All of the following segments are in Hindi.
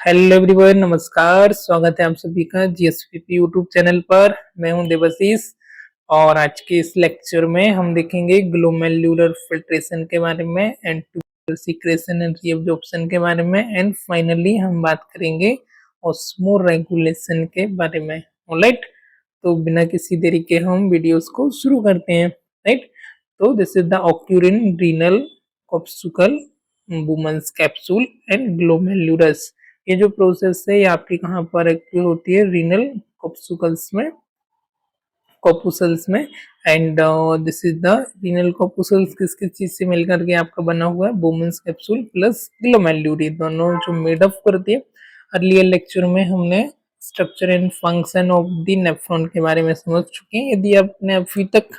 हेलो एवरीवन, नमस्कार। स्वागत है आप सभी का जीएसपीपी यूट्यूब चैनल पर। मैं हूं देवाशीष और आज के इस लेक्चर में हम देखेंगे ग्लोमेरुलर फिल्ट्रेशन के बारे में and tubular secretion and reabsorption के बारे में एंड फाइनली हम बात करेंगे ऑस्मो रेगुलेशन के बारे में। ऑलराइट, तो बिना किसी देरी के हम वीडियोस को शुरू करते हैं। राइट, तो this is the occurring renal corpuscle Bowman's capsule and glomerulus. ये जो प्रोसेस है ये आपकी कहाँ पर एक्टिव होती है? रीनल कॉप्सुकल्स में, कॉपुसल्स में। And this is the renal corpuscles किस किस चीज से मिलकर के आपका बना हुआ है? वुमेन्स कैप्सूल प्लस ग्लोमेरुलरी, दोनों जो मेडअप करती है। अर्लियर लेक्चर में हमने structure and function of the nephron के बारे में समझ चुके हैं। यदि आपने अभी तक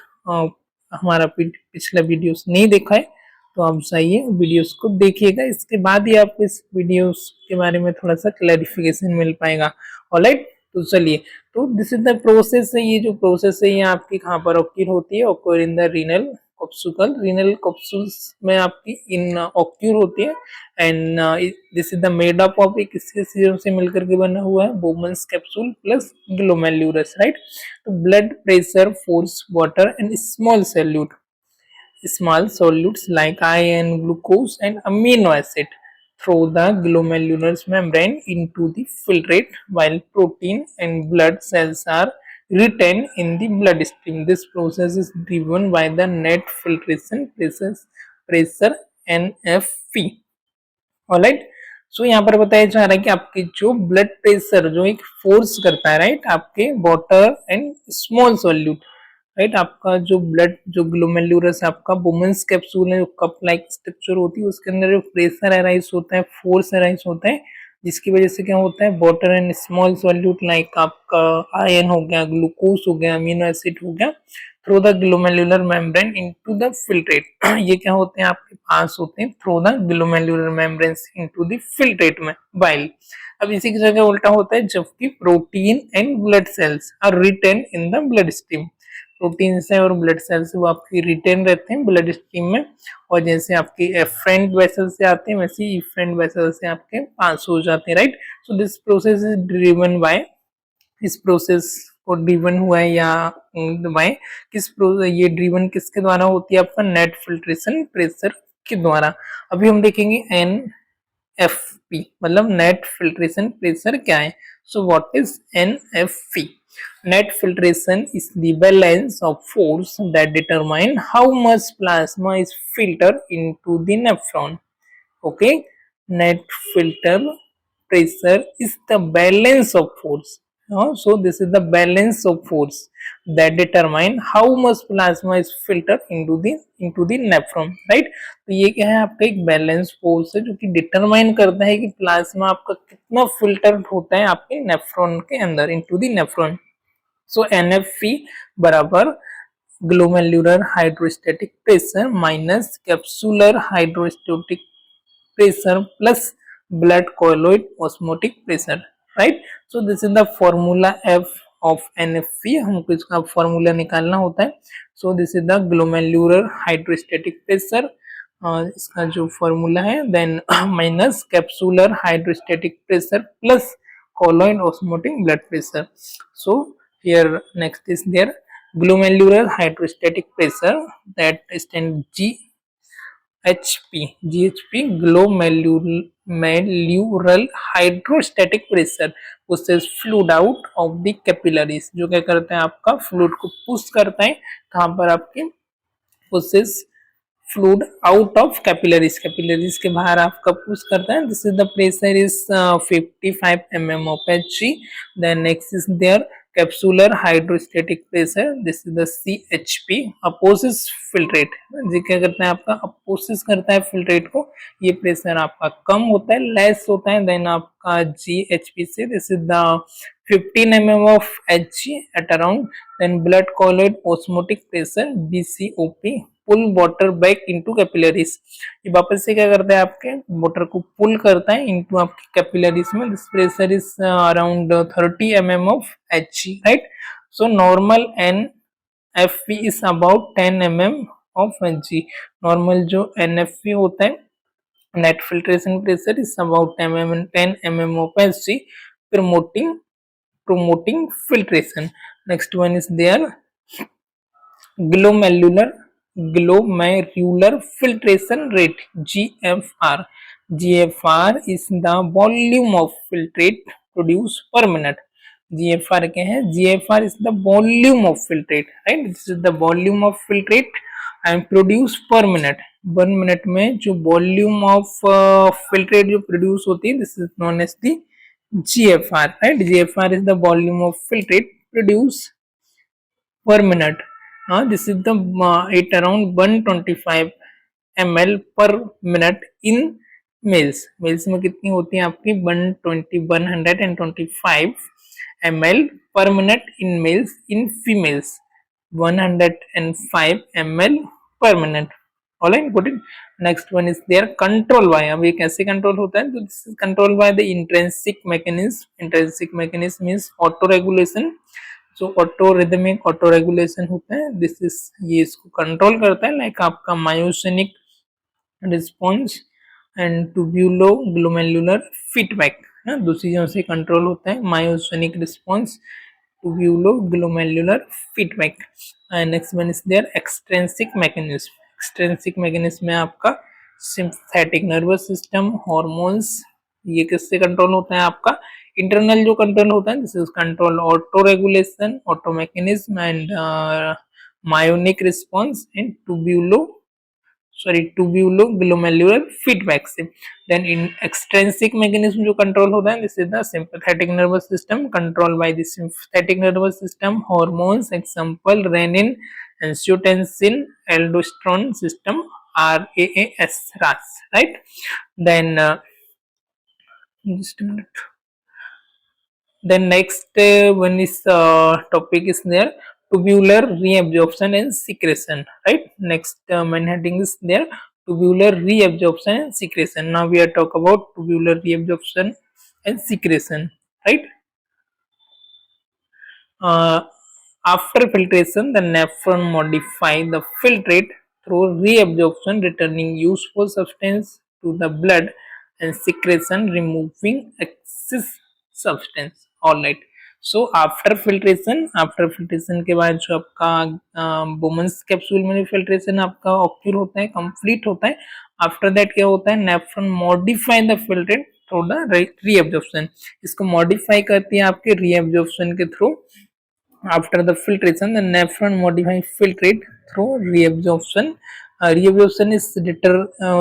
हमारा पिछला वीडियोस नहीं देखा है तो आप जाइए वीडियोस को देखिएगा, इसके बाद ही आपको इस वीडियोस के बारे में थोड़ा सा क्लैरिफिकेशन मिल पाएगा। ऑलराइट, तो चलिए, तो दिस इज द प्रोसेस है। ये जो प्रोसेस है ये आपकी कहाँ पर ऑक्यूर होती है? Occur in the renal corpuscle. Renal capsules में आपकी इन ऑक्यूर होती है and this is the made up of, एक किसके चीजों से मिलकर के बना हुआ है? Bowman's capsule plus glomerulus. Right, तो blood pressure, force, water and small solute, small solutes like iron, glucose and amino acid through the glomerular membrane into the filtrate, while protein and blood cells are retained in the bloodstream. This process is driven by the net filtration pressure NFP. All right, so यहाँ पर बताया जा रहा है कि आपके जो ब्लड प्रेशर जो एक फोर्स करता है, राइट, आपके water and small solute, right, आपका जो ब्लड, जो ग्लोमेरुलस आपका वुमेन्स कैप्सूल है, जो कप लाइक स्ट्रक्चर होती है, उसके अंदर जो प्रेशर अराइज होता है, फोर्स अराइज होता है, जिसकी वजह से क्या होता है? Water and small solute like आपका आयरन हो गया, ग्लूकोज हो गया, अमीनो एसिड हो गया, through the glomerular membrane into the filtrate. ये क्या होते हैं? आपके पास होते हैं through the glomerular membrane into the filtrate में। बाइल, अब इसी की जगह उल्टा होता है, जबकि protein and blood cells are retain in the blood stream. Protein से और ब्लड सेल्स वो आपकी रिटेन रहते हैं ब्लड स्ट्रीम में, और जैसे आपके एफरेंट वेसल से आते हैं वैसे ही इफरेंट वेसल से आपके पास हो जाते हैं। Right, so this process is driven by, इस प्रोसेस को ड्रिवन हुआ है या बाय किस प्रोसेस, ये ड्रिवन किसके द्वारा होती है? आपका नेट फिल्ट्रेशन प्रेशर के द्वारा। अभी हम देखेंगे एन एफ पी मतलब नेट फिल्ट्रेशन प्रेशर क्या है। So what is an F P? Net filtration is the balance of force that determine how much plasma is filtered into the nephron. Okay, net filter pressure is the balance of force. So this is the balance of force that determine how much plasma is filtered into the nephron. Right, तो ये क्या है? आपका एक बैलेंस फोर्स है जो कि डिटरमाइन करता है कि प्लाज्मा आपका कितना फिल्टर होता है आपके नेफ्रॉन के अंदर, into the nephron. So NFP बराबर glomerular hydrostatic pressure minus capsular hydrostatic pressure plus blood colloid osmotic pressure. Right, so this is the formula F of NFP। हमको इसका फॉर्मूला निकालना होता है। So this is the glomerular hydrostatic pressure, इसका जो फॉर्मूला है, then minus capsular hydrostatic pressure plus colloid osmotic blood pressure. So here next is their glomerular hydrostatic pressure, that stand GHP glomerular hydrostatic pressure pushes fluid out of the capillaries। जो क्या करता है? आपका फ्लूइड को पुश करता है, कहाँ पर? आपके pushes fluid out of capillaries, capillaries के बाहर आपका पुश करता है। This is the pressure is 55 mm of Hg। Then next is their capsular hydrostatic pressure, this is the CHP। अपोसिस फिल्ट्रेट, जी क्या करता है? आपका अपोसिस करता है फिल्ट्रेट को, ये प्रेशर आपका कम होता है, लेस होता है देन आपका GHP से। This is the 15 mm of Hg at around, then blood colloid osmotic pressure BCOP pull water back into capillaries. ये वापस से क्या करता है? आपके वाटर को पुल करता है इनटू आपकी कैपिलरीज में। This pressure is around 30 mm of Hg। Right, so normal NFP is about 10 mm of Hg। Normal जो NFP होता है Net filtration pressure is about 10 mm, 10 mm opacity, promoting filtration. Next one is there glomerular filtration rate, GFR. GFR is the volume of filtrate produced per minute. GFR क्या है? GFR is the volume of filtrate, right? This is the volume of filtrate and produce per minute. 1 minute में जो वॉल्यूम ऑफ फिल्ट्रेट जो प्रोड्यूस होती है, this is known as the GFR, right? GFR is the volume of filtrate produced per minute. This is the it around 125 ml per minute in males. Males में कितनी होती है आपकी 125 ml per minute in males. In females 105 ml per minute. Alright, got it. Next one is there control by. अब ये कैसे कंट्रोल होता है? तो this is controlled by the intrinsic mechanism. Intrinsic mechanism means auto regulation. जो ऑटो रिदमिक ऑटो रेगुलेशन होता है, दिस इज ये इसको कंट्रोल करता है, लाइक आपका myogenic response and tubulo glomerular feedback ना, दो चीजों से कंट्रोल होता है, myogenic response, tubulo glomerular feedback. Next one is there extrinsic mechanism. Extrinsic mechanism में आपका सिंपैथेटिक नर्वस सिस्टम, हार्मोन्स, ये किससे कंट्रोल होता है? आपका इंटरनल जो कंट्रोल होता है, this is control auto regulation, auto mechanism and myogenic response and tubulo glomerular feedback से. देन इन एक्सट्रिंसिक मैकेनिज्म जो कंट्रोल होता है, this is the sympathetic nervous system, control by the sympathetic nervous system, hormones, example renin, angiotensin, aldosterone system, RAAS, right? Then just a minute. Then next one is topic is there tubular reabsorption and secretion, right? Next main heading is there tubular reabsorption and secretion. Now we are talk about tubular reabsorption and secretion, right? After filtration, the nephron modify the filtrate through reabsorption, returning useful substance to the blood, and secretion, removing excess substance. All right. So after filtration के बाद जो आपका बोमन्स कैप्सूल में फिल्ट्रेशन आपका ऑक्यूर होता है, कंप्लीट होता है. आफ्टर दैट क्या होता है? Nephron modify the filtrate through the reabsorption. इसको मॉडिफाई करती है आपके रीअब्जॉर्प्शन के through. After the filtration, the nephron modify filtrate through reabsorption. Reabsorption is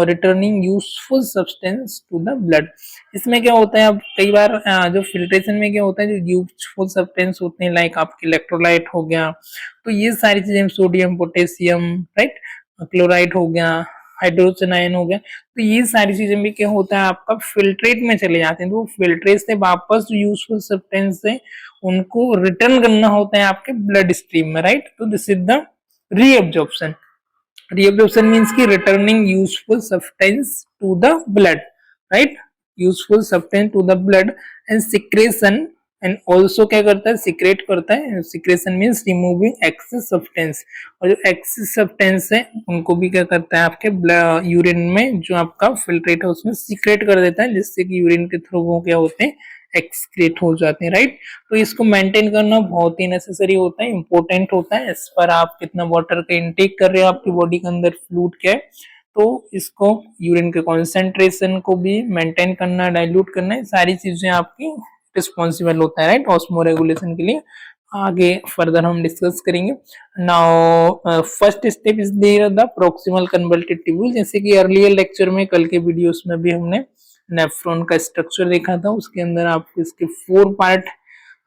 returning useful substance to the blood. इसमें क्या होता है? अब कई बार जो फिल्ट्रेशन में क्या होता है, जो यूजफुल सब्सटेंस होते हैं, लाइक आपके इलेक्ट्रोलाइट हो गया, तो ये सारी चीजें, सोडियम, पोटेशियम, राइट, क्लोराइड हो गया, हाइड्रोजन आयन हो गया, तो ये सारी चीजें भी क्या होता है आपका फिल्ट्रेट में चले जाते हैं. तो फिल्ट्रेट से वापस जो यूजफुल सब्सटेंस है उनको रिटर्न करना होता है आपके ब्लड स्ट्रीम में, राइट? तो this is the reabsorption. Reabsorption means की returning useful substance to the blood, right? Useful substance to the blood. And secretion, and also क्या करता है? सिक्रेट करता है. Secretion means removing excess substance, और जो एक्सेस सब्सटेंस है उनको भी क्या करता है? आपके यूरिन में जो आपका फिल्ट्रेट है उसमें सिक्रेट कर देता है, जिससे कि यूरिन के थ्रू वो क्या होते हैं? एक्सक्रीट हो जाते हैं, राइट? तो इसको मेंटेन करना बहुत ही नेसेसरी होता है, इंपॉर्टेंट होता है. इस पर आप कितना वाटर का इंटेक कर रहे हो, आपकी बॉडी के अंदर फ्लूइड क्या है, तो इसको यूरिन के कॉन्सेंट्रेशन को भी मेंटेन करना, डाइल्यूट करना, सारी चीजें आपकी रिस्पॉन्सिबल होता है, राइट? ऑस्मो रेगुलेशन के लिए आगे फर्दर हम डिस्कस करेंगे. Now first step is there the proximal converted tubule. जैसे कि अर्लियर लेक्चर में, कल के वीडियोस में भी हमने नेफ्रॉन का स्ट्रक्चर देखा था, उसके अंदर आप इसके 4 पार्ट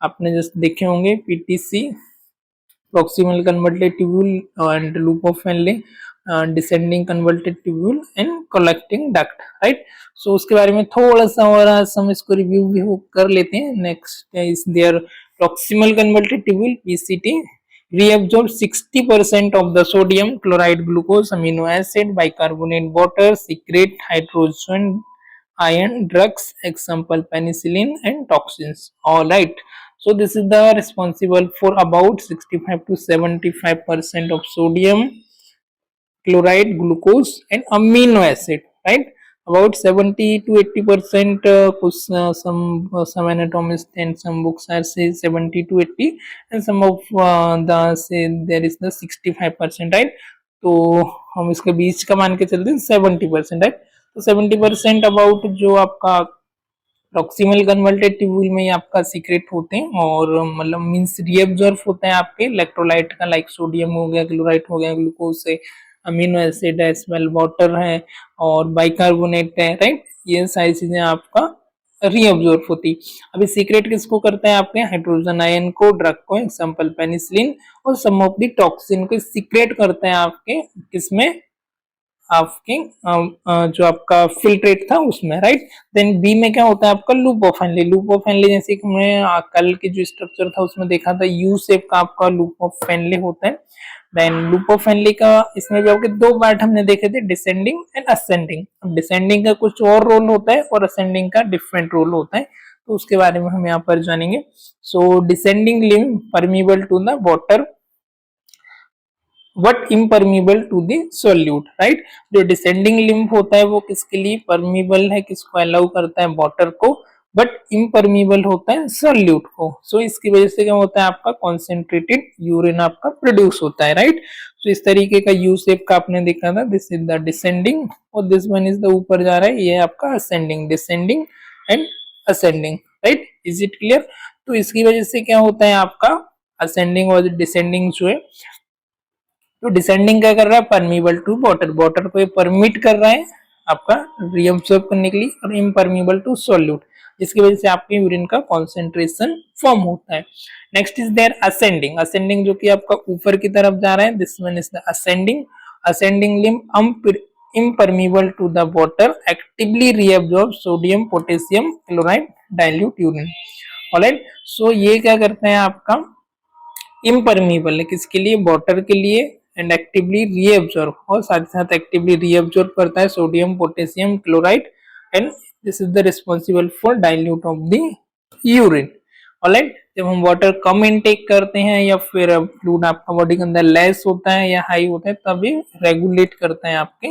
आपने जस्ट देखे होंगे, PTC, proximal converted tubule and loop of Henle, descending convoluted tubule and collecting duct, right? So उसके बारे में थोड़ा सा और हम इसको रिव्यू भी कर लेते हैं. Next is there proximal converted tubule, PCT, reabsorb 60% of the sodium, chloride, glucose, amino acid, bicarbonate, water, secrete hydrogen ion, drugs, example penicillin and toxins. All right, so this is the responsible for about 65 to 75% of sodium, chloride, glucose and amino acid, right? about 70 to 80%. Some anatomists and some books are say 70 to 80, and some of the say there is the 65%, right? तो हम इसके बीच का मान के चलते हैं 70%, राइट? तो 70% अबाउट जो आपका प्रॉक्सिमल कन्वर्टेड ट्यूब्यूल में आपका सीक्रेट होते हैं, और मतलब मींस रीअब्जॉर्ब होते हैं आपके इलेक्ट्रोलाइट का, लाइक सोडियम हो गया, क्लोराइड हो गया, ग्लूकोज से, अमीनो एसिड है, स्मेल वाटर है, और बाइकार्बोनेट है, राइट? ये सारी चीजें आपका रीअब्जॉर्ब होती। अभी सीक्रेट किसको करते हैं आपके? हाइड्रोजन आयन को, ड्रग को, एग्जांपल पेनिसिलिन, और सम ऑफ द टॉक्सिन को सीक्रेट करते हैं आपके किसमें? आपके जो आपका फिल्ट्रेट था उसमें, राइट? देन बी में क्या होता है आपका? Loop of Henley. Loop of Henley जैसे कि हमने कल के जो स्ट्रक्चर था उसमें देखा था, यू शेप का आपका लूप ऑफ हेनली होता है। देन लूप ऑफ हेनली का इसमें भी आपके दो पार्ट हमने देखे थे, डिसेंडिंग एंड असेंडिंग। डिसेंडिंग का कुछ और रोल होता है और असेंडिंग का डिफरेंट रोल होता है, तो उसके बारे में हम यहाँ पर जानेंगे। So descending limb permeable to the water but impermeable to the solute, right? जो डिसेंडिंग लिम्फ होता है वो किसके लिए परमिएबल है, किसको अलाउ करता है? वाटर को, बट इम्परमिएबल होता है सोल्यूट को। सो इसकी वजह से क्या होता है आपका? कॉन्सेंट्रेटेड यूरिन आपका प्रोड्यूस होता है, राइट? तो इस तरीके का यू शेप का आपने देखा था, दिस इज द डिसेंडिंग और दिस वन इज द ऊपर जा रहा है, ये आपका ascending. Descending and ascending, right? Is it clear? तो इसकी वजह से क्या होता है आपका? असेंडिंग और डिसेंडिंग जो है, तो डिसेंडिंग क्या कर रहा है? परमिएबल टू वाटर, वाटर को ये परमिट कर रहा है आपका रीअब्सॉर्ब करने के लिए, और इम्परमिएबल टू सॉल्यूट, जिसकी वजह से आपके यूरिन का कॉन्सेंट्रेशन फॉर्म होता है। Next is there ascending. Ascending जो कि आपका ऊपर की तरफ जा रहा है, this one is the ascending. Ascending limb impermeable to the water, actively reabsorb sodium, potassium, chloride, dilute urine. Alright, so ये क्या करते हैं आपका? इम्परमिएबल है किसके लिए? वाटर के लिए, एंड एक्टिवली रीअब्सॉर्ब, और साथ ही साथ एक्टिवली रीअब्सॉर्ब करता है sodium, potassium, chloride, and this is the responsible for dilute of the urine. Alright, जब हम वाटर कम इनटेक करते हैं या फिर फ्लूइड आपका बॉडी के अंदर लेस होता है या हाई होता है, तब ये रेगुलेट करता है आपके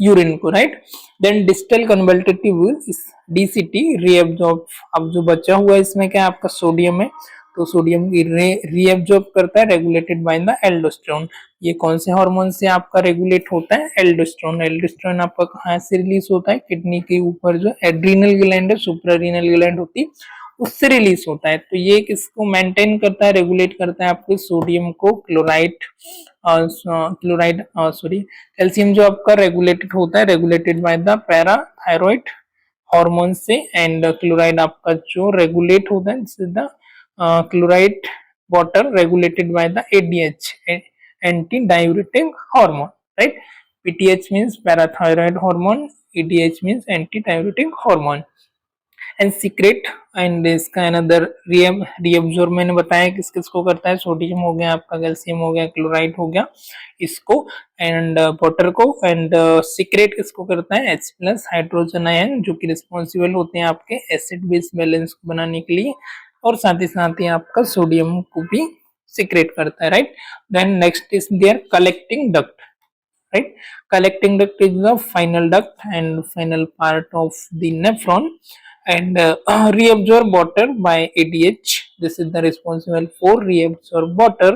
यूरिन को, right? Then distal converted tubule is DCT reabsorb. अब जो बचा हुआ है इसमें क्या आपका? सोडियम है, तो सोडियम की रीअब्सॉर्ब करता है, रेगुलेटेड बाय द एल्डोस्टेरोन। ये कौन से हार्मोन से आपका रेगुलेट होता है? एल्डोस्टेरोन। एल्डोस्टेरोन आपका कहाँ से रिलीज होता है? किडनी के ऊपर जो एड्रीनल ग्लैंड है, सुप्रारीनल ग्लैंड होती, उससे रिलीज होता है। तो ये किसको मेंटेन करता है, रेगुलेट करता है? आपके सोडियम को, कैल्शियम जो आपका रेगुलेटेड होता है, regulated by the parathyroid hormone से, एंड क्लोराइड आपका जो रेगुलेट होता है, chloride water regulated by the ADH, anti diuretic hormone, right? PTH means parathyroid hormone, ADH means anti diuretic hormone. And secret, and इसका अनदर रीअब्सॉर्ब मैंने बताया किस किस को करता है? सोडियम हो गया आपका, कैल्शियम हो गया, क्लोराइड हो गया, इसको, एंड वाटर को। एंड सीक्रेट किसको करता है? H प्लस हाइड्रोजन आयन, जो कि रिस्पॉन्सिबल होते हैं आपके एसिड बेस बैलेंस को बनाने के लिए, और साथ ही आपका सोडियम को भी सीक्रेट करता है, right? Then next is there collecting duct, right? Collecting duct is the final duct and final part of the nephron, and reabsorb water by ADH. This is the responsible for reabsorb water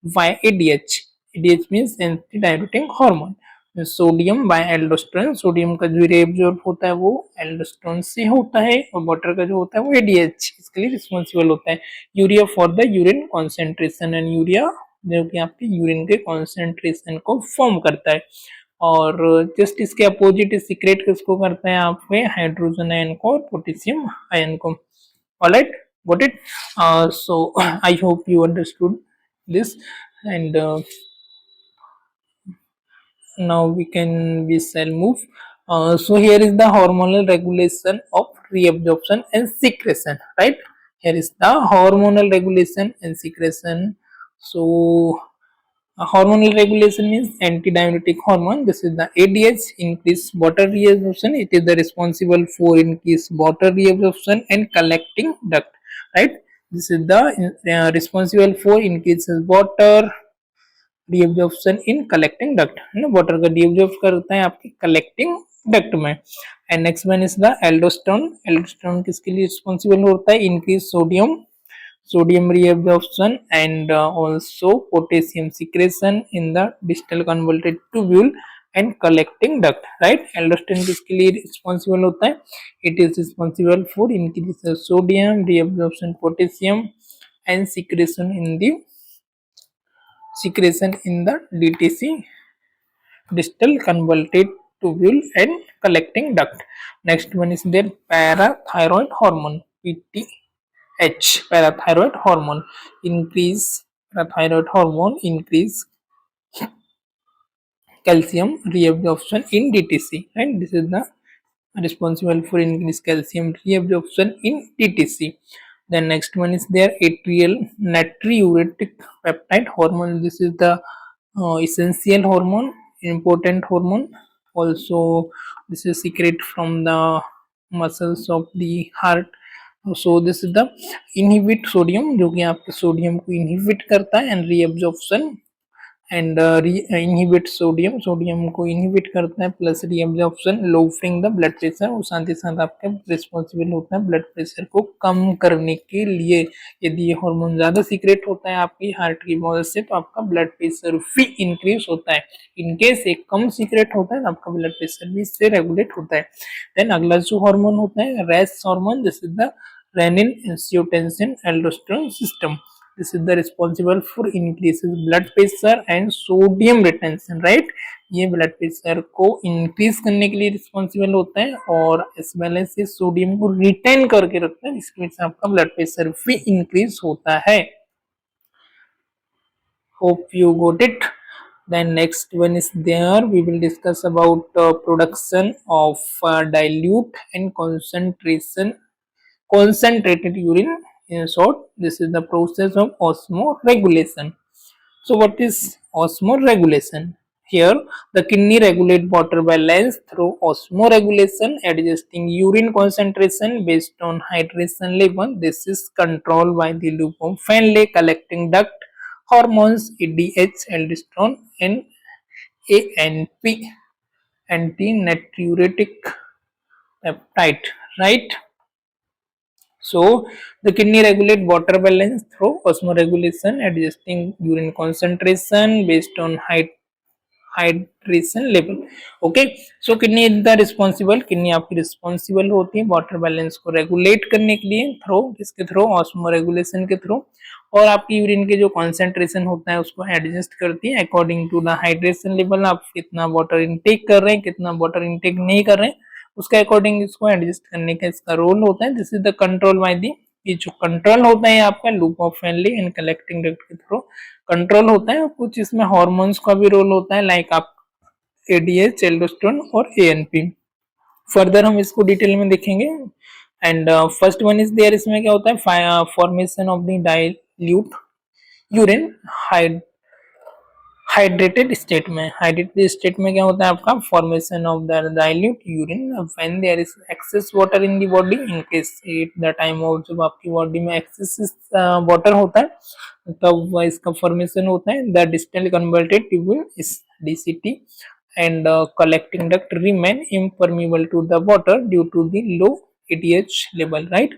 by ADH. ADH means antidiuretic hormone. Sodium by aldosterone, sodium का जो reabsorb होता है वो एल्डोस्टेरोन से होता है, और वाटर का जो होता है वो ADH इसके लिए रिस्पॉन्सिबल होता है। Urea for the urine concentration, and urea जो कि आपके यूरिन के कॉन्सेंट्रेशन को फॉर्म करता है। और जस्ट इसके अपोजिट सीक्रेट किसको करता है? आपके हाइड्रोजन आयन को और पोटेशियम आयन को। Alright, got it? So I hope you understood this, and now we shall move. So here is the hormonal regulation of reabsorption and secretion, right? Here is the hormonal regulation and secretion. So hormonal regulation means antidiuretic hormone. This is the ADH, increase water reabsorption. It is the responsible for increase water reabsorption and collecting duct, right? This is the responsible for increases water reabsorption in collecting duct, है ना, वाटर का रीअब्जॉर्ब करता है आपके कलेक्टिंग डक्ट में। And next one is the aldosterone. Aldosterone किसके लिए रिस्पॉन्सिबल होता है? Increase sodium reabsorption and also potassium secretion in the distal convoluted tubule and collecting duct, right? Aldosterone किसके लिए रिस्पॉन्सिबल होता है? It is responsible for increase sodium reabsorption potassium and secretion in the DTC, distal convoluted tubule and collecting duct. Next one is their parathyroid hormone, PTH, parathyroid hormone increase calcium reabsorption in DTC, right? This is the responsible for increased calcium reabsorption in DTC. Then next one is their atrial natriuretic peptide hormone. This is the essential hormone, important hormone. Also, this is secret from the muscles of the heart. So this is the inhibit sodium, जो कि आपके सोडियम को inhibit करता है, and reabsorption and inhibit sodium को इनहिबिट करता है, plus reabsorption, lowering the blood pressure, और साथ ही साथ आपका रिस्पॉन्सिबल होता है ब्लड प्रेशर को कम करने के लिए। यदि ये हार्मोन ज्यादा सीक्रेट होता है आपकी हार्ट की मदद से तो आपका ब्लड प्रेशर भी इंक्रीज होता है। इनकेस एक कम सीक्रेट होता है तो आपका ब्लड प्रेशर भी इससे रेगुलेट होता है। देन अगला जो हार्मोन होता है RAS hormone, this is the renin angiotensin aldosterone system. This is the responsible for increases blood pressure and sodium retention, right? ये ब्लड प्रेशर को इंक्रीज करने के लिए रिस्पॉन्सिबल होता है और इस वेल से सोडियम को रिटेन करके रखता है, जिसकी वजह से आपका ब्लड प्रेशर भी इंक्रीज होता है। Hope you got it. Then next one is there, we will discuss about production of dilute and concentrated urine. In short, this is the process of osmoregulation. So what is osmoregulation? Here the kidney regulate water balance through osmoregulation, adjusting urine concentration based on hydration level. This is controlled by the loop of Fenley collecting duct, hormones ADH, aldosterone and ANP, anti-natriuretic peptide, right? So the kidney regulate water balance through osmoregulation, adjusting urine concentration based on hydration level. Okay, so kidney is the responsible, kidney आपकी रिस्पॉन्सिबल होती है वाटर बैलेंस को रेगुलेट करने के लिए थ्रू किसके थ्रू? ऑस्मोरेगुलेशन के थ्रू, और आपकी यूरिन के जो कॉन्सेंट्रेशन होता है उसको एडजस्ट करती है according to the hydration level. आप कितना वाटर इनटेक कर रहे हैं, कितना वाटर इनटेक नहीं कर रहे हैं, उसके अकॉर्डिंग इसको एडजस्ट करने का इसका रोल होता है। This is the control by the, ये जो कंट्रोल होता है आपका loop of finally and collecting duct के थ्रू कंट्रोल होता है। कुछ इसमें हार्मोन्स का भी रोल होता है, लाइक आप एडीएच, एल्डोस्टेरोन और एएनपी। फर्दर हम इसको डिटेल में देखेंगे। And first one is there, इसमें क्या होता है? Formation of the dilute urine hydrated state में। हाइड्रेटेड स्टेट में क्या होता है आपका? Formation of the dilute urine when there is excess water in the body, in case at the time of जब आपकी बॉडी में एक्सेस वाटर होता है तब इसका फॉर्मेशन होता है। The distal converted tubule is DCT and collecting duct remain impermeable to the water due to the low ADH level, right?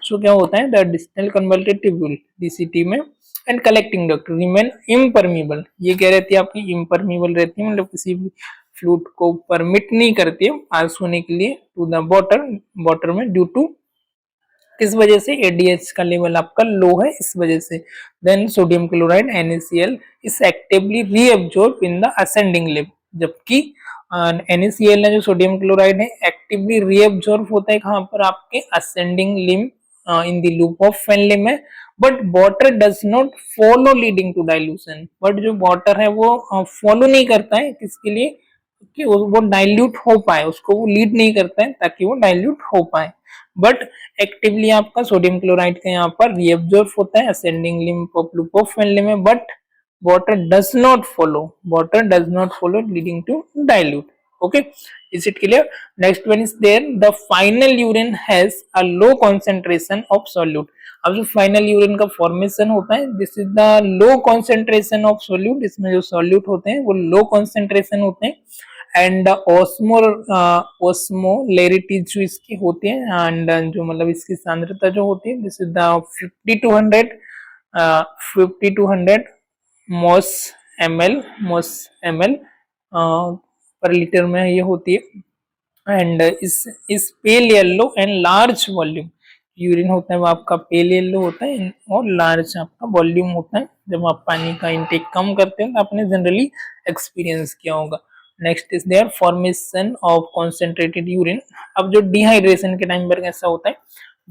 So क्या होता है? The distal convoluted tubule DCT में and collecting duct remain impermeable, ये क्या रहती है आपकी? impermeable रहती है, मतलब किसी भी फ्लूइड को परमिट नहीं करती है पास होने के लिए टू द वाटर में, ड्यू टू किस वजह से? एडीएच का लेवल आपका लो है, इस वजह से। Then sodium chloride NaCl is actively reabsorb in the ascending limb, जबकि NaCl है जो सोडियम क्लोराइड है एक्टिवली रीअब्सॉर्ब होता है कहां पर? आपके ascending limb in the loop of Henle में। But water does not follow leading to dilution, but जो वाटर है वो फॉलो नहीं करता है किसके लिए? कि वो डाइल्यूट हो पाए, उसको वो लीड नहीं करता है ताकि वो डाइल्यूट हो पाए। बट एक्टिवली आपका सोडियम क्लोराइड का यहाँ पर रीअब्सॉर्ब होता है ascending limb of loop of Henle में, but water does not follow leading to dilute. Okay, is it clear? Next one is there, the final urine has a low concentration of solute. अब जो फाइनल यूरिन का फॉर्मेशन होता है, this is the low concentration of solute, इसमें जो सोल्यूट होते हैं वो लो कॉन्सेंट्रेशन होते हैं, एंड ऑस्मोलेरिटी जो इसकी होती है, एंड जो मतलब इसकी सांद्रता जो होती है, दिस इज द 50 to 100 मोस एम एल पर लीटर में ये होती है। एंड इस pale yellow and large volume urine होता है वो आपका पेल येलो होता है और लार्ज आपका वॉल्यूम होता है। जब आप पानी का इंटेक कम करते हैं तो आपने जनरली एक्सपीरियंस किया होगा। Next is there formation of concentrated urine. अब जो डिहाइड्रेशन के टाइम पर कैसा होता है,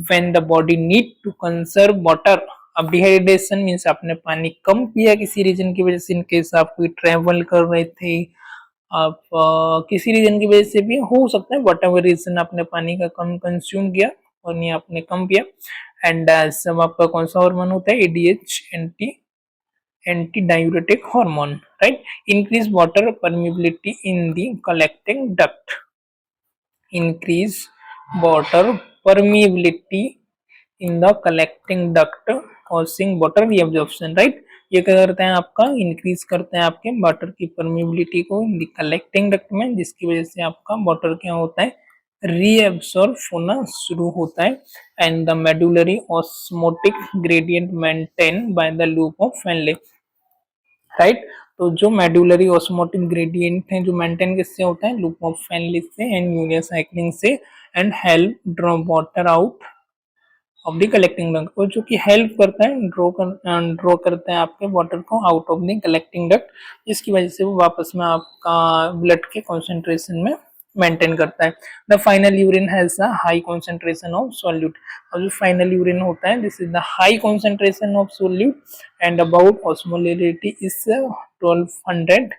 when the body need to conserve water. अब डिहाइड्रेशन मीन्स आपने पानी कम पिया किसी रीजन की वजह से, इन केस आप कोई ट्रेवल कर रहे थे, आप किसी रीजन की वजह से भी हो सकता है, वट एवर रीजन आपने पानी का कम कंज्यूम किया और नहीं आपने कम पिया। एंड सब आपका कौन सा हार्मोन होता है, ADH, anti diuretic hormone, right. Increase water permeability in the collecting duct, increase water permeability in the collecting duct causing water reabsorption, right. ये क्या करते हैं, आपका इंक्रीज करते हैं आपके वाटर की परमिबिलिटी को इन द कलेक्टिंग डक्ट में, जिसकी वजह से आपका वाटर क्या होता है, रीअब्सॉर्ब होना शुरू होता है। And the medullary osmotic gradient maintain by the loop of Henle, right. तो जो मेडुलरी ऑस्मोटिक ग्रेडियंट है जो मेंटेन किससे होता है, लूप ऑफ फेनले से एंड यूरिया साइक्लिंग से, and help draw water out of the collecting duct, और जो कि हेल्प करता है ड्रॉ करता है आपके वाटर को out of the collecting duct, जिसकी वजह से वो वापस में आपका ब्लड के कॉन्सेंट्रेशन में मेंटेन करता है। The final urine has a high concentration of solute. और जो फाइनल यूरिन होता है, this is the high concentration of solute and about osmolarity is 1200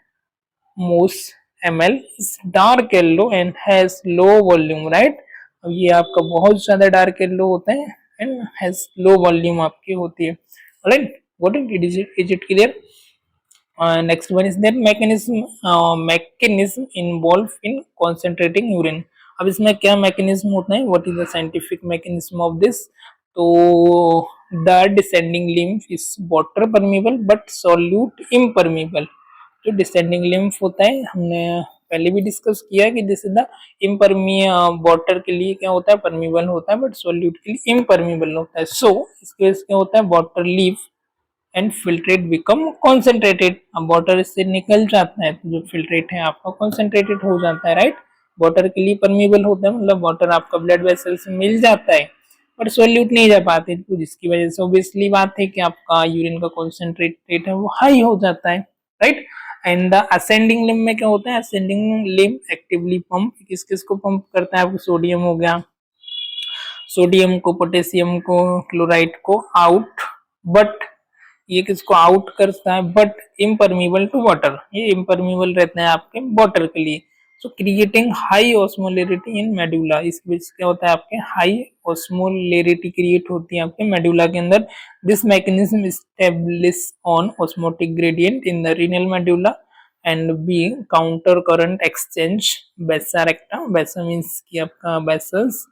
मोस ml, is dark yellow and has low volume, right. अब ये आपका बहुत ज्यादा डार्क येलो होता है एंड हैज लो वॉल्यूम आपकी होती है, right. What is it clear? Next one is that mechanism involved in concentrating urine. अब इसमें क्या मैकेनिज्म होता है, what is the scientific mechanism of this? तो the descending lymph is water permeable but solute impermeable. जो डिसेंडिंग लिम्फ होता है, हमने पहले भी डिस्कस किया कि दिस इज द वाटर के लिए क्या होता है, परमीबल होता है, बट सॉल्यूट के लिए इम्परमीबल होता है। सो इसके वजह से क्या होता है, water leave and filtrate become concentrated. अब वाटर इससे निकल जाता है तो जो फिल्ट्रेट है आपका कॉन्सेंट्रेटेड हो जाता है, राइट। वाटर के लिए परमीबल होता है, मतलब वाटर आपका ब्लड वेसल से मिल जाता है बट सोल्यूट नहीं जा पाते, तो जिसकी वजह से ऑब्वियसली बात है कि आपका यूरिन का कॉन्सेंट्रेट रेट है वो हाई हो जाता है, right. And the ascending limb में क्या होता है, असेंडिंग लिम्ब एक्टिवली पंप किस किस को पंप करता है, आपको सोडियम हो गया, सोडियम को, पोटेशियम को, क्लोराइड को आउट, बट ये किसको आउट करता है, बट इम्परमीबल टू वाटर, ये इम्परमीबल रहते हैं आपके वाटर के लिए। सो क्रिएटिंग हाई ऑस्मोलरिटी इन मेडुला, इसके बीच क्या होता है, आपके हाई ऑस्मोलरिटी क्रिएट होती है आपके मेडुला के अंदर। This mechanism establish on osmotic gradient in the renal medulla and by counter current exchange vasa recta, vasa means की आपका vessels,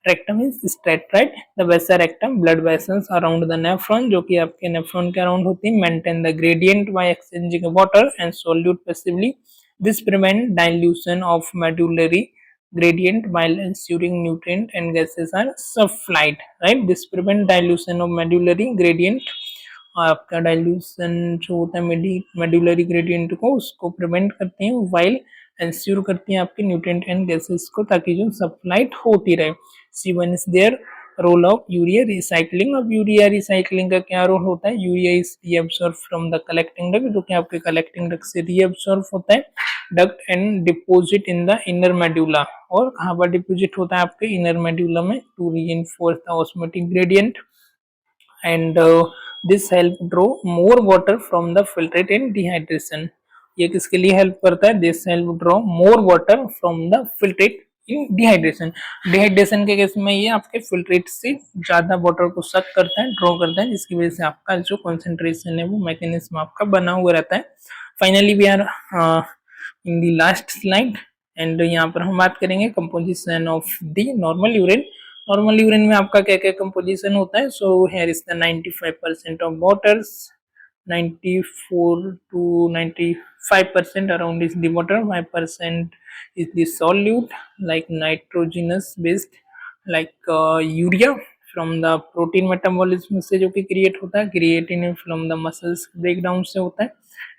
rectum is straight, right. The vasa rectum blood vessels around the nephron, जो कि आपके नेफ्रॉन के अराउंड होती है, maintain the gradient by exchanging water and solute passively. This prevent dilution of medullary gradient while ensuring nutrient and gases are supplied, right. This prevent dilution of medullary gradient, आपका डाइल्यूशन जो होता है मेडुलरी ग्रेडियंट को, उसको प्रिवेंट करते हैं, वाइल एंश्योर करती हैं आपके न्यूट्रिएंट एंड गैसेस को, ताकि जो सप्लाइड होती रहे। C1 is there role of urea recycling. अब यूरिया रिसाइकलिंग का क्या रोल होता है, urea is reabsorb from the collecting duct, जो कि आपके कलेक्टिंग डक्ट से रीअब्सॉर्ब होता है duct and deposit in the inner medulla, और कहाँ पर डिपोजिट होता है, आपके इनर मेडुला में, to reinforce the osmotic gradient and this help draw more water from the filtrate in dehydration. ये किसके लिए हेल्प करता है, this help draw more water from the filtrate in dehydration. Dehydration के केस में ये आपके फिल्ट्रेट से ज्यादा वाटर को सक करता है, ड्रॉ करता है, जिसकी वजह से आपका जो कॉन्सेंट्रेशन है वो मैकेनिज्म आपका बना हुआ रहता है। Finally we are in the last slide and यहाँ पर हम बात करेंगे composition of the normal urine. Normal urine में आपका क्या क्या कंपोजिशन होता है? So here is the 95% of waters, 94 to 95% around is the water, 5% is the solute like nitrogenous based like urea from the protein metabolism से जो कि क्रिएट होता है, creatine from the muscles breakdown से होता है,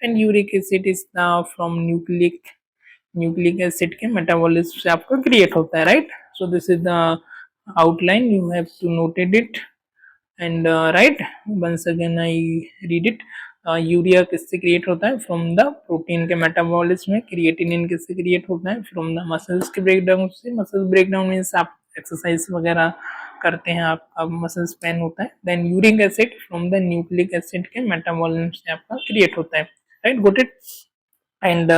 and uric acid is the from nucleic acid के मेटाबॉलिज्म से आपका क्रिएट होता है, right? So this is the outline, you have to noted it and write once again I read it. Urea किससे क्रिएट होता है? फ्रॉम द प्रोटीन के मेटाबॉलिज्म में। क्रिएटिनिन किससे क्रिएट होता है? फ्रॉम द मसल्स के ब्रेकडाउन से। मसल्स ब्रेकडाउन मीन्स आप एक्सरसाइज वगैरह करते हैं, आपका मसल्स पेन होता है। Then uric acid from the nucleic acid के मेटाबॉलिज्म से आपका क्रिएट होता है, right? Got it? and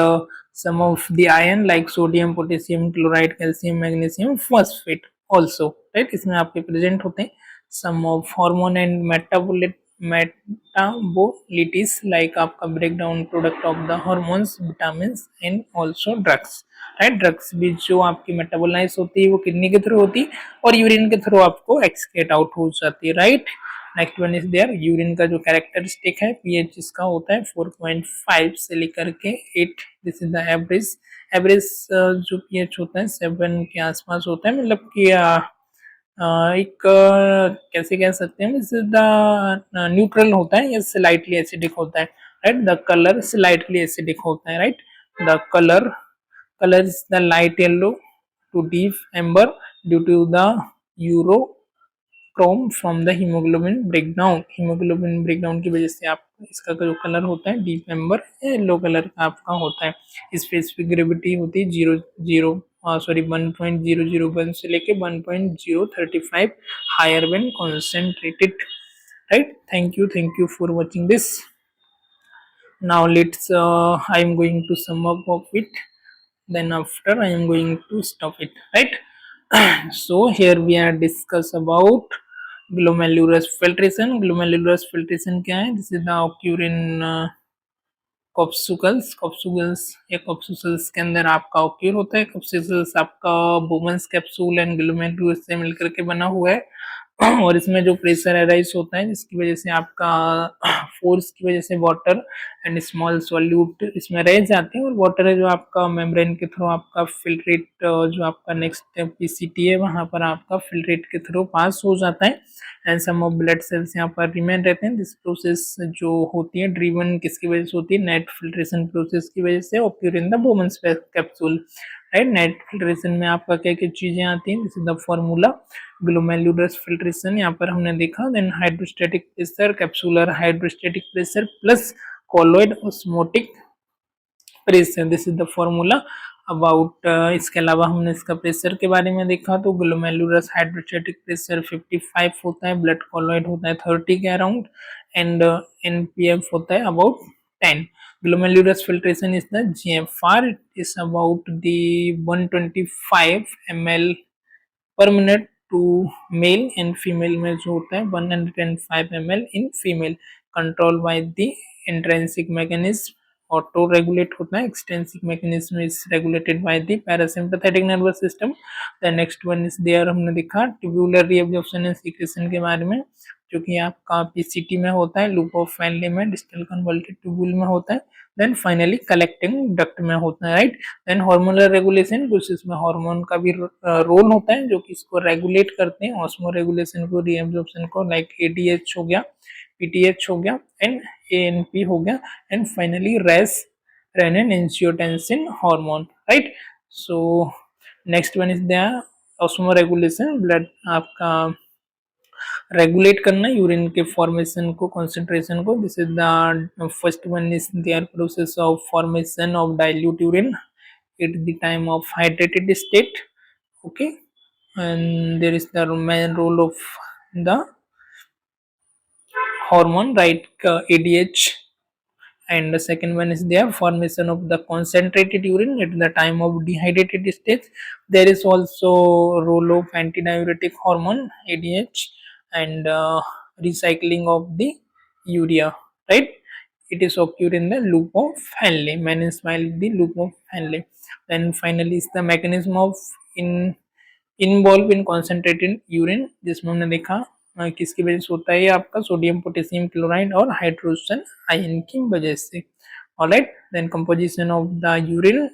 some of the iron like sodium, potassium, chloride, calcium, magnesium, phosphate also, right? इसमें आपके प्रेजेंट होते हैं। some of hormone and metabolites like आपका breakdown product of the hormones, vitamins and also drugs, right? Drugs भी जो आपकी मेटाबोलाइज होती है वो किडनी के थ्रू होती है और यूरिन के थ्रू आपको एक्सक्रीट आउट हो जाती है, right? Next one is there, urine का जो कैरेक्टरिस्टिक है पीएच इसका होता है 4.5 से लेकर के 8। This is the average. Average जो पीएच होता है 7 के आसपास होता है, मतलब कि एक कैसे कह सकते हैं, दिस इज द न्यूट्रल होता है या स्लाइटली एसिडिक होता है, right? The colour slightly acidic होता है, right? The colour is the light yellow to deep amber due to the urochrome from the haemoglobin breakdown. Haemoglobin breakdown की वजह से आप इसका जो कलर होता है डीप एम्बर येलो कलर का आपका होता है। स्पेसिफिक ग्रेविटी होती है 1.001 से लेके 1.035 higher when concentrated, right? Thank you for watching this. now let's I am going to sum up of it, then after I am going to stop it, right? so here we are discuss about glomerulus filtration. glomerulus filtration क्या है? this is the occur in कॉप्सुकल्स या कॉप्सुकल्स के अंदर आपका ओक्यूर होता है। कॉप्सुकल्स आपका बोमन्स कैप्सूल एंड ग्लोमेरुलस से मिलकर के बना हुआ है और इसमें जो प्रेशर अराइज होता है जिसकी वजह से आपका फोर्स की वजह से वाटर एंड स्मॉल सॉल्यूट इसमें रह जाते हैं और वाटर है जो आपका मेम्ब्रेन के थ्रू आपका फिल्ट्रेट जो आपका नेक्स्ट पीसीटी है वहां पर आपका फिल्ट्रेट के थ्रू पास हो जाता है and some of blood cells यहाँ पर रिमेन रहते हैं। दिस प्रोसेस जो होती है ड्रिवन किसकी वजह से होती है? नेट फिल्ट्रेशन प्रोसेस की वजह से occur in the Bowman's capsule, right? Net filtration में आपका क्या क्या चीजें आती हैं? This is the formula glomerulus filtration, यहाँ पर हमने देखा। Then hydrostatic pressure, capsular hydrostatic pressure plus colloid osmotic pressure, this is the formula about. इसके अलावा हमने इसका प्रेशर के बारे में देखा तो ग्लोमेरुलस हाइड्रोस्टैटिक प्रेशर 55 होता है, ब्लड कॉलोइड होता है 30 के अराउंड एंड एनपीएफ होता है about 10। glomerulus filtration is the GFR, it is about the 125 ml per minute to male and female में जो होता है 105 ml in female. Control by the intrinsic mechanism, autoregulate होता है। Extensive mechanism is regulated by the parasympathetic nervous system. The next one is there, हमने देखा ट्यूबुलर रीअब्जॉर्प्शन एंड सीक्रेशन के बारे में जो कि आपका पीसीटी में होता है, लूप ऑफ फैनले में, डिस्टल कन्वोल्टेड ट्यूबुल में होता है, देन फाइनली कलेक्टिंग डक्ट में होता है, राइट? देन हार्मोनल रेगुलेशन, कुछ इसमें हार्मोन का भी रोल होता है जो कि इसको रेगुलेट करते हैं, ऑस्मो रेगुलेशन को, रीअब्जॉर्प्शन को, लाइक एडीएच हो गया, पीटीएच हो गया एंड एएनपी हो गया and finally race renin angiotensin hormone, right? So next one is the osmoregulation, blood आपका रेगुलेट करना यूरिन के फॉर्मेशन को, कंसंट्रेशन को। This is the first one is there process of formation of dilute urine at the time of hydrated state, okay, and there is the main role of the hormone, right? ADH. And the second one is there formation of the concentrated urine at the time of dehydrated state. There is also role of antidiuretic hormone ADH and recycling of the urea, right? It is occur in the loop of Henle, means while the loop of Henle. Then finally is the mechanism of in involve in concentrated urine, जिसमें हमने देखा किसकी वजह से होता है ये आपका सोडियम पोटेशियम क्लोराइड और हाइड्रोजन आयन की वजह से। Alright, then composition of the urine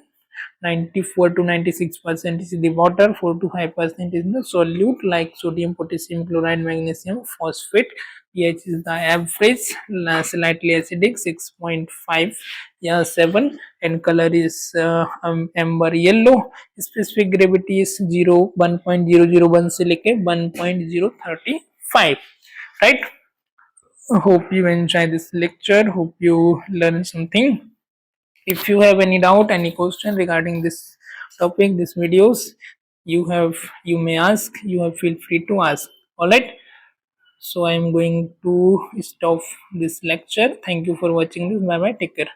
94 to 96% is the water, 4 to 5% is the solute like sodium, potassium chloride, magnesium, phosphate. pH is the average, slightly acidic 6.5 या 7, and color is amber yellow. Specific gravity is 1.001 से लेके 1.035. Right? Hope you enjoy this lecture. Hope you learn something. If you have any doubt, any question regarding this topic, this videos, you may ask, you have feel free to ask. All right, so I am going to stop this lecture. Thank you for watching this. Bye bye, take care.